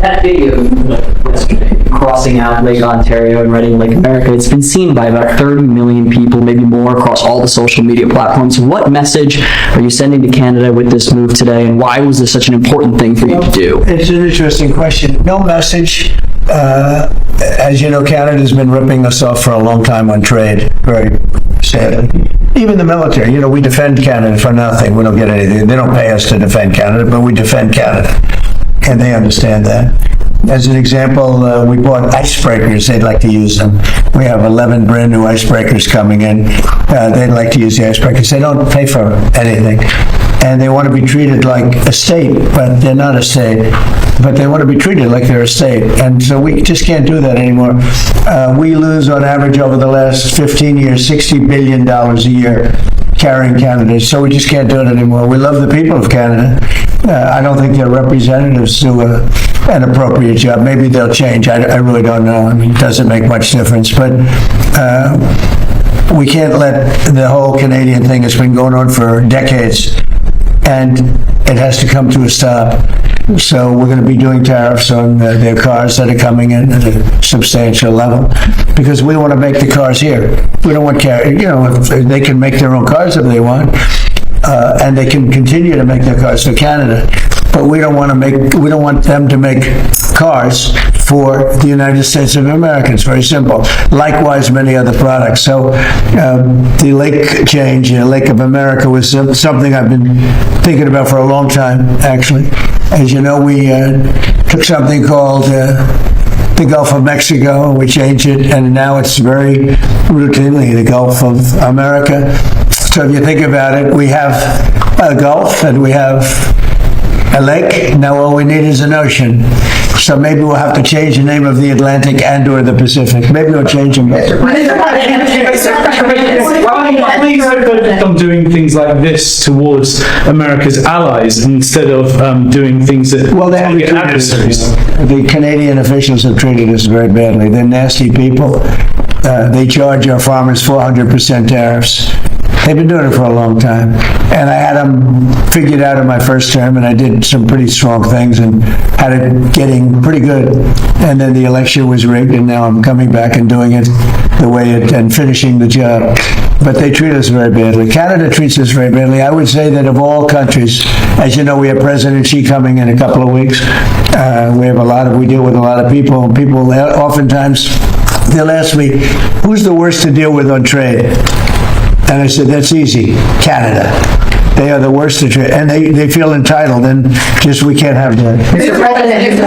That video yesterday, crossing out Lake Ontario and writing Lake America, it's been seen by about 30 million people, maybe more, across all the social media platforms. What message are you sending to Canada with this move today, and why was this such an important thing for you to do? It's an interesting question. No message. As you know, Canada's been ripping us off for a long time on trade, very sadly. Even the military, you know, we defend Canada for nothing. We don't get anything. They don't pay us to defend Canada, but we defend Canada. And they understand that. As an example, we bought icebreakers. They'd like to use them. We have 11 brand new icebreakers coming in. They'd like to use the icebreakers. They don't pay for anything. And they want to be treated like a state, but they're not a state. But they want to be treated like they're a state. And so we just can't do that anymore. We lose on average over the last 15 years, $60 billion a year carrying Canada. So we just can't do it anymore. We love the people of Canada. I don't think their representatives do an appropriate job. Maybe they'll change. I really don't know. I mean, it doesn't make much difference. But we can't let the whole Canadian thing that's been going on for decades, and it has to come to a stop. So we're going to be doing tariffs on their cars that are coming in at a substantial level, because we want to make the cars here. We don't want, if they can make their own cars if they want, and they can continue to make their cars for Canada. But we don't want them to make cars for the United States of America. It's very simple. Likewise, many other products. So the lake change, Lake of America, was something I've been thinking about for a long time, actually. As you know, we took something called the Gulf of Mexico, and we changed it, and now it's very routinely the Gulf of America. So if you think about it, we have a Gulf and we have a lake. Now all we need is an ocean. So maybe we'll have to change the name of the Atlantic and or the Pacific. Maybe we'll change them both. I'm doing things like this towards America's allies instead of doing things that target adversaries. The Canadian officials have treated us very badly. They're nasty people. They charge our farmers 400% tariffs. They've been doing it for a long time. And I had them figured out in my first term, and I did some pretty strong things and had it getting pretty good. And then the election was rigged, and now I'm coming back and doing it the way and finishing the job. But they treat us very badly. Canada treats us very badly. I would say that of all countries, as you know, we have President Xi coming in a couple of weeks. We deal with a lot of people, and people oftentimes, they'll ask me, who's the worst to deal with on trade? And I said, that's easy, Canada. They are the worst to trade, and they feel entitled, and just we can't have that. Mr. President.